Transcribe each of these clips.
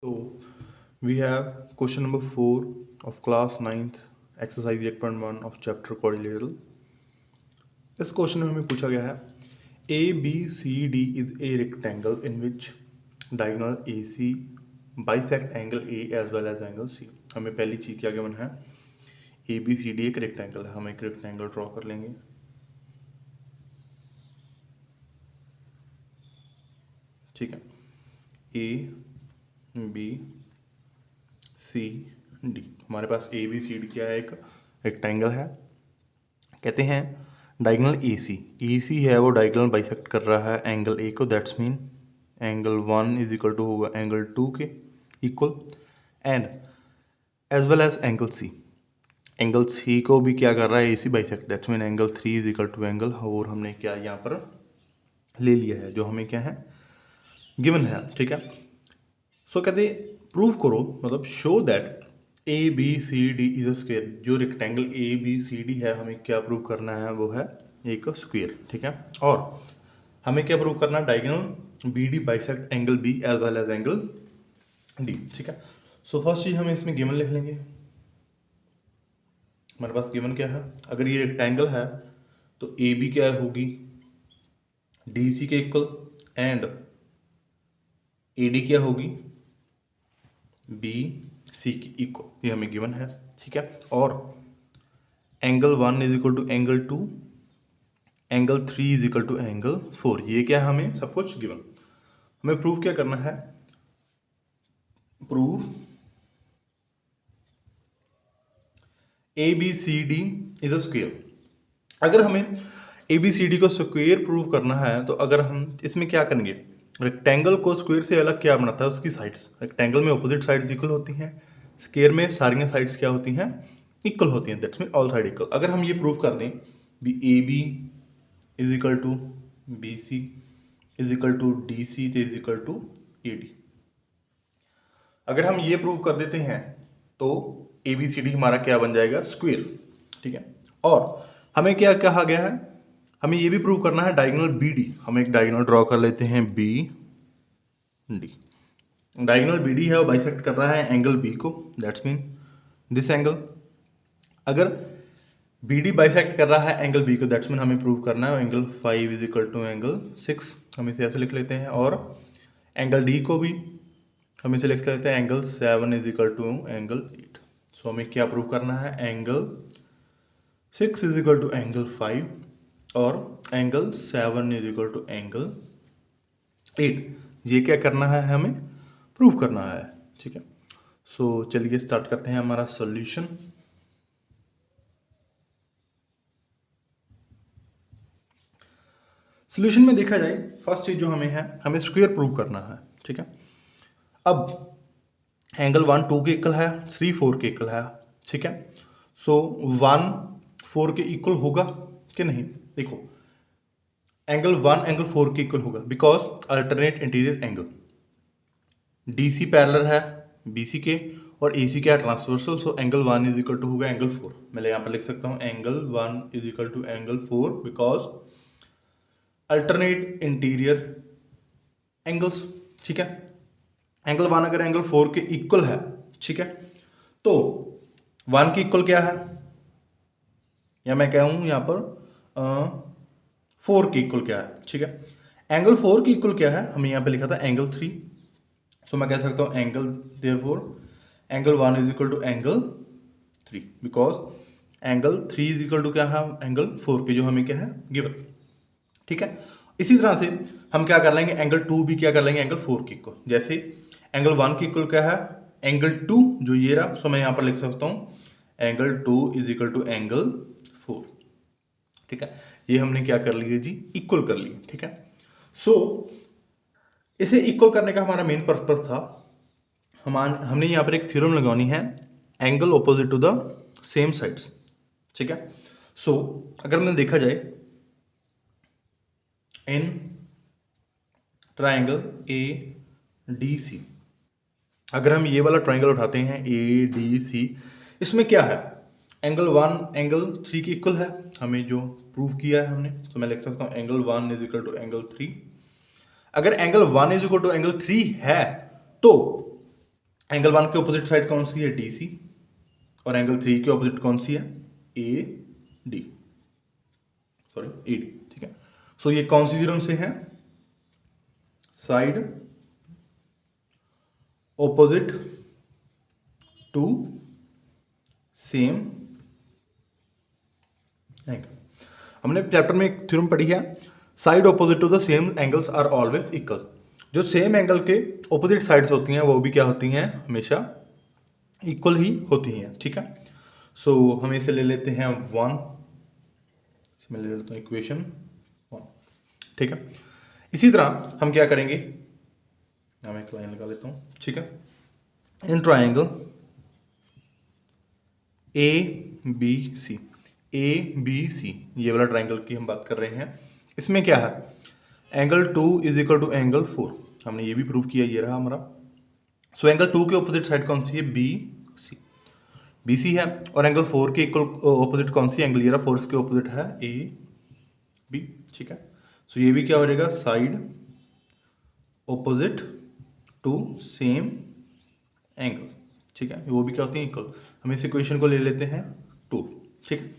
So we have question number 4 of class 9th exercise 8.1 of chapter quadrilateral. इस question में हमें पूछा गया है A B C D is a rectangle in which diagonal A C bisect angle A as well as angle C. हमें पहली चीज़ क्या गिवन है, ए बी सी डी एक रेक्टेंगल है। हम एक रेक्टेंगल ड्रॉ कर लेंगे। ठीक है, ए बी सी डी, हमारे पास ए बी सी डी क्या है, एक रेक्टेंगल है। कहते हैं डायगोनल ए सी है वो डायगोनल बाइसेक्ट कर रहा है एंगल ए को, that's mean angle 1 is equal to होगा एंगल 2 के equal, and as well as angle C को भी क्या कर रहा है A C bisect, that's mean angle 3 is equal to angle, और हमने क्या यहाँ पर ले लिया है जो हमें क्या है गिवन है। ठीक है, सो कहते प्रूव करो, मतलब show that A B C D is a square. जो rectangle A B C D है हमें क्या प्रूव करना है, वो है एक स्क्वायर। ठीक है, और हमें क्या प्रूव करना है, diagonal B D bisect angle B as well as angle D. ठीक है, सो फर्स्ट चीज हम इसमें गिवन लिख लेंगे। हमारे पास गिवन क्या है, अगर ये रेक्टेंगल है तो ए बी क्या होगी डी सी के इक्वल, एंड ए डी क्या होगी बी सी की इक्वल, ये हमें गिवन है। ठीक है, और angle 1 is equal to angle 2, angle 3 is equal to angle 4, ये क्या है हमें सब कुछ गिवन। हमें प्रूफ क्या करना है, proof A B C D is a square. अगर हमें ए बी सी डी को स्क्वायर प्रूव करना है तो अगर हम इसमें क्या करेंगे, रेक्टेंगल को स्क्वायर से अलग क्या बनाता है, उसकी साइड्स। रेक्टेंगल में अपोजिट साइड्स इक्वल होती हैं, स्क्वायर में सारी साइड्स क्या होती हैं, इक्वल होती हैं, that's mean all side equal. अगर हम ये प्रूव कर दें B A B is equal to B C is equal to D C is equal to A D, अगर हम ये प्रूव कर देते हैं तो ए बी सी डी हमारा क्या बन जाएगा, स्क्वायर। ठीक है, और हमें क्या कहा गया है, हमें ये भी प्रूव करना है डायगोनल बी डी। हम एक डायगोनल ड्रॉ कर लेते हैं B D. Diagonal B D है वो बाइसेक्ट कर रहा है एंगल बी को, दैट्स मीन दिस एंगल। अगर बी डी बाइसेक्ट कर रहा है एंगल बी को, दैट्स मीन हमें प्रूव करना है angle 5 is equal to angle 6, हम इसे ऐसे लिख लेते हैं। और एंगल डी को भी हम इसे लिख लेते हैं angle 7 is equal to angle 8। So हमें क्या प्रूव करना है, angle 6 is equal to angle 5 और angle 7 is equal to angle 8। ये क्या करना है, हमें प्रूव करना है। ठीक है, सो चलिए स्टार्ट करते हैं हमारा सॉल्यूशन। सॉल्यूशन में देखा जाए फर्स्ट चीज जो हमें है, हमें स्क्वायर प्रूव करना है। ठीक है, अब एंगल 1 2 के इक्वल है, 3 4 के इक्वल है। ठीक है, सो 1 4 के इक्वल होगा कि नहीं, देखो एंगल 1 एंगल 4 के इक्वल होगा because alternate interior angle, D C parallel है बी सी के और ए सी क्या है transversal, so angle 1 is equal to होगा एंगल 4। मैं यहाँ पर लिख सकता हूँ angle 1 is equal to angle 4 because alternate interior angles. ठीक है, एंगल 1 अगर एंगल 4 के इक्वल है, ठीक है, तो 1 के इक्वल क्या है, या मैं कहूँ यहाँ पर 4 के इक्वल क्या है। ठीक है, एंगल 4 के इक्वल क्या है, हमें यहाँ पे लिखा था एंगल 3, सो मैं कह सकता हूँ angle therefore angle 1 is equal to angle 3 because angle 3 is equal to क्या है, एंगल 4 के जो हमें क्या है गिवन। ठीक है, इसी तरह से हम क्या कर लेंगे, एंगल 2 भी क्या कर लेंगे एंगल 4 के इक्वल। जैसे एंगल 1 के इक्वल क्या है, एंगल 2 जो ये रहा, सो मैं यहाँ पर लिख सकता हूँ angle 2 is equal to angle 4। ठीक है, ये हमने क्या कर लिया जी, इक्वल कर लिया। ठीक है, सो इसे इक्वल करने का हमारा मेन पर्पस था, हमने यहाँ पर एक थ्योरम लगानी है, angle opposite to the same sides. ठीक है, सो अगर हमने देखा जाए इन ट्राइंगल ए डी सी, अगर हम ये वाला ट्राइंगल उठाते हैं ए डी सी, इसमें क्या है एंगल 1 एंगल 3 के इक्वल है, हमें जो प्रूव किया है हमने, तो मैं लिख सकता हूँ angle 1 is equal to angle 3। अगर angle 1 is equal to angle 3 है तो एंगल 1 के ऑपोजिट साइड कौन सी है, डी सी, और एंगल 3 के ऑपोजिट कौन सी है, A D, sorry A D, ठीक है। सो ये कौन सी थ्योरम से है, side opposite to same angle. हमने चैप्टर में एक थ्योरम पढ़ी है, side opposite to the same angles are always equal. जो सेम एंगल के ऑपोजिट साइड्स होती हैं वो भी क्या होती हैं, हमेशा इक्वल ही होती हैं, ठीक है। सो हम इसे ले लेते हैं 1, इसमें ले लेता हूँ इक्वेशन 1, ठीक है। इसी तरह हम क्या करेंगे, मैं एक लाइन लगा लेता हूँ, ठीक है। In triangle A B C, A B C, ये वाला ट्राइंगल की हम बात कर रहे हैं, इसमें क्या है, angle 2 is equal to angle 4, हमने ये भी प्रूव किया, ये रहा हमारा। सो एंगल 2 के ऑपोजिट साइड कौन सी है, बी सी, बी सी है, और एंगल 4 के इक्वल ऑपोजिट कौन सी, एंगल ये रहा 4 के ऑपोजिट है ए बी, ठीक है। सो ये भी क्या हो जाएगा, side opposite to same angle, ठीक है, वो भी क्या होती है, इक्वल। हम इस इक्वेशन को ले लेते हैं 2, ठीक है।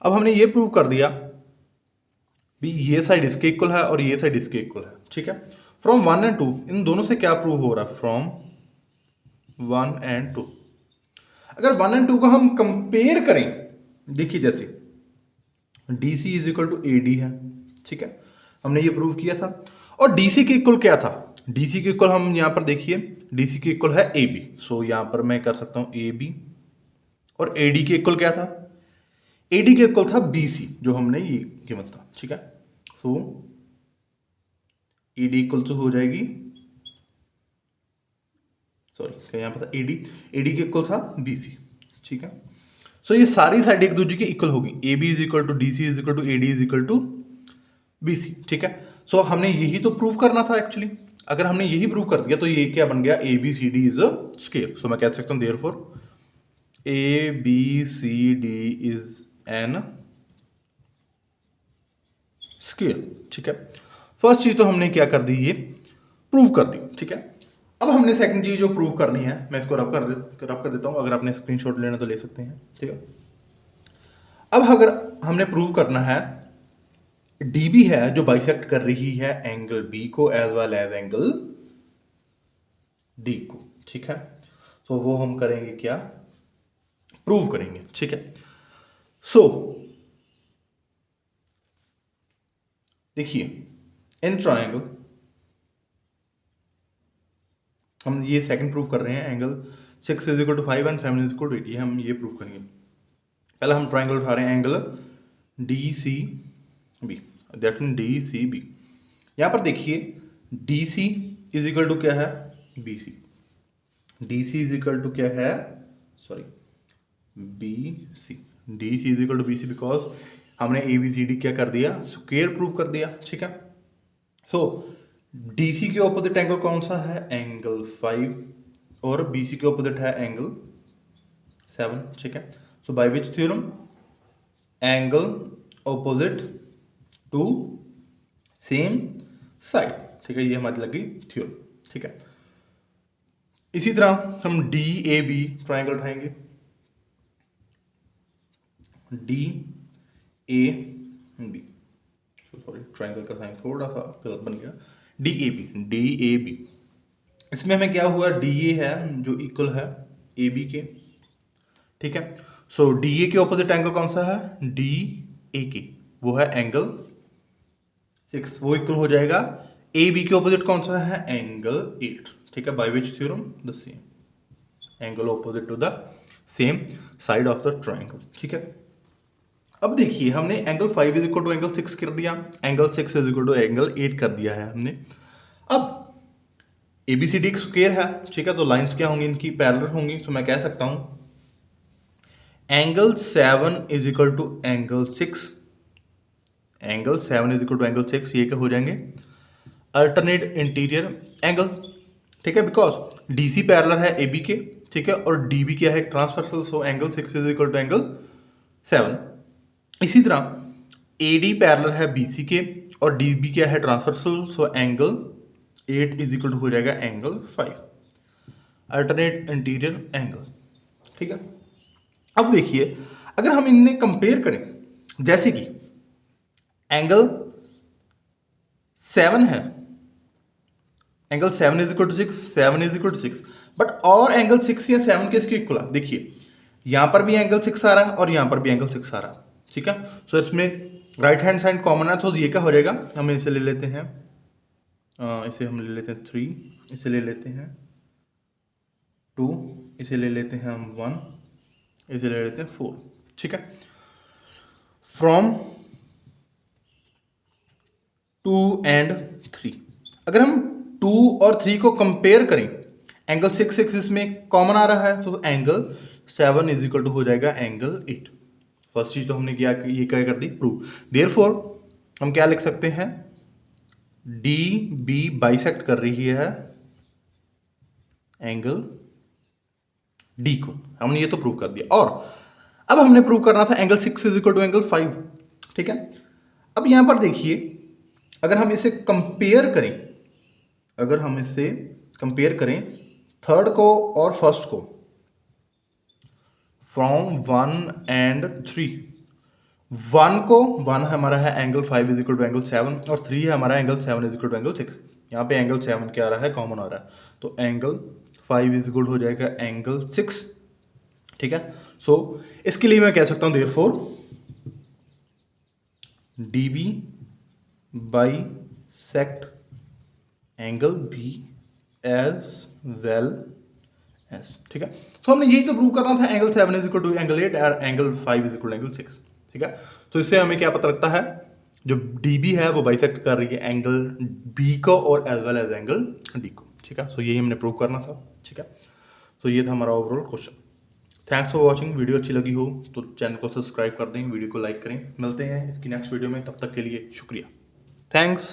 अब हमने ये प्रूव कर दिया भी ये साइड इसके इक्वल है और ये साइड इसके इक्वल है, ठीक है। फ्रॉम 1 एंड 2 इन दोनों से क्या प्रूव हो रहा है, फ्रॉम 1 एंड 2। अगर 1 एंड 2 को हम कंपेयर करें, देखिए जैसे D C is equal to A D है, ठीक है, हमने ये प्रूव किया था। और डी सी के इक्वल क्या था, डी सी के इक्वल हम यहाँ पर देखिए, डी सी के इक्वल है ए बी, सो यहाँ पर मैं कर सकता हूँ ए बी, और ए डी के इक्वल क्या था, ए डी के इक्वल था बी सी, जो हमने ये कीमत था, ठीक है। सो ए डी इक्वल तो हो जाएगी, सॉरी यहाँ पर था ए डी के इक्वल था बी सी, ठीक है। सो ये सारी साइड एक दूसरे के इक्वल होगी, A B is equal to D C is equal to A D is equal to B C, ठीक है। सो हमने यही तो प्रूव करना था एक्चुअली। अगर हमने यही प्रूव कर दिया तो ये क्या बन गया, A B C D is a scale. So मैं कह सकता हूँ therefore A B C D is an scale, ठीक है। फर्स्ट चीज तो हमने क्या कर दी, ये प्रूव कर दी, ठीक है। अब हमने सेकंड चीज जो प्रूव करनी है, मैं इसको रब कर देता हूं, अगर आपने स्क्रीनशॉट लेना तो ले सकते हैं, ठीक है। अब अगर हमने प्रूव करना है डीबी है जो बाइसेक्ट कर रही है एंगल बी को as well as angle D को, ठीक है। तो वो हम करेंगे क्या, प्रूव करेंगे, ठीक है। सो देखिए इन ट्रायंगल, हम ये सेकंड प्रूव कर रहे हैं, angle 6 is equal to 5 and 7 is equal to 8, ये हम ये प्रूव करेंगे। पहला हम ट्रायंगल उठा रहे हैं angle D C B, that mean D C B. यहाँ पर देखिए D C is equal to क्या है, B C, D C is equal to क्या है, sorry B C, D C is equal to B C, because हमने A B C D क्या कर दिया, स्क्वायर प्रूव कर दिया, ठीक है। सो डी सी के ऑपोजिट एंगल कौन सा है, एंगल 5, और बी सी के ऑपोजिट है एंगल 7, ठीक है। So by which theorem, angle opposite to same side, ठीक है, ये हमारी लगी थ्योरम, ठीक है। इसी तरह हम डी ए बी ट्राइंगल उठाएंगे, D A B, sorry triangle का साइन थोड़ा सा गलत बन गया, D A B, D A B. इसमें हमें क्या हुआ, डी ए है जो इक्वल है ए बी के, ठीक है। सो डी ए के ऑपोजिट एंगल कौन सा है, डी ए के, वो है एंगल 6, वो इक्वल हो जाएगा ए बी के ऑपोजिट कौन सा है, एंगल 8, ठीक है। By which theorem, the same angle opposite to the same side of the triangle, ठीक है। अब देखिए हमने angle 5 is equal to angle 6 कर दिया, angle 6 is equal to angle 8 कर दिया है हमने। अब ABCD एक स्क्वायर है, ठीक है, तो लाइंस क्या होंगी, इनकी पैरेलल होंगी। तो मैं कह सकता हूं angle 7 is equal to angle 6, angle 7 is equal to angle 6, ये क्या हो जाएंगे, अल्टरनेट इंटीरियर एंगल, ठीक है, बिकॉज DC पैरेलल है AB के, ठीक है, और DB क्या है, transversal, so angle 6 is equal to angle 7। इसी तरह AD पैरेलल है BC के, और DB क्या है, transversal, so angle 8 is equal to हो जाएगा एंगल 5। Alternate interior angle. ठीक है, अब देखिए अगर हम इन्हें कंपेयर करें, जैसे कि एंगल 7 है, angle 7 is equal to 6, 7 is equal to 6, but और एंगल 6 या 7 किसके इक्वल है? देखिए यहां पर भी एंगल 6 आ रहा है और यहां पर भी एंगल 6 आ रहा है। ठीक है, सो इसमें राइट हैंड साइड कॉमन है, तो ये क्या हो जाएगा, हम इसे ले लेते हैं, इसे हम ले लेते हैं 3, इसे ले लेते हैं 2, इसे ले लेते हैं हम 1, इसे ले लेते हैं 4। ठीक है, फ्रॉम 2 एंड 3, अगर हम 2 और 3 को कंपेयर करें, एंगल 6 इसमें कॉमन आ रहा है, तो एंगल 7 इज इक्वल टू हो जाएगा एंगल 8। फर्स्ट चीज तो हमने किया, ये क्या कर दी, प्रूव। देयरफॉर हम क्या लिख सकते हैं, डी बी बाइसेक्ट कर रही है एंगल डी को, हमने ये तो प्रूव कर दिया। और अब हमने प्रूव करना था angle 6 is equal to angle 5। ठीक है, अब यहां पर देखिए अगर हम इसे कंपेयर करें, अगर हम इसे कंपेयर करें थर्ड को और फर्स्ट को, फ्रॉम 1 एंड 3, 1 को 1 हमारा है angle 5 is equal to angle 7 और 3 है हमारा angle 7 is equal to angle 6। यहाँ पे एंगल 7 क्या आ रहा है, कॉमन आ रहा है, तो एंगल 5 इज इक्वल हो जाएगा एंगल 6। ठीक है, सो इसके लिए मैं कह सकता हूं therefore D B bisect angle B as well as. ठीक है, तो हमने यही तो प्रूव करना था, angle 7 is equal to angle 8 और angle 5 is equal to angle 6। ठीक है, तो इससे हमें क्या पता लगता है, जो डी बी है वो बाइसेक्ट कर रही है एंगल बी को और as well as angle D को। ठीक है, सो यही हमने प्रूव करना था। ठीक है, तो ये था हमारा overall question. Thanks for watching, video अच्छी लगी हो तो चैनल को सब्सक्राइब कर दें, वीडियो को लाइक करें। मिलते हैं इसकी नेक्स्ट वीडियो में, तब तक के लिए शुक्रिया, थैंक्स।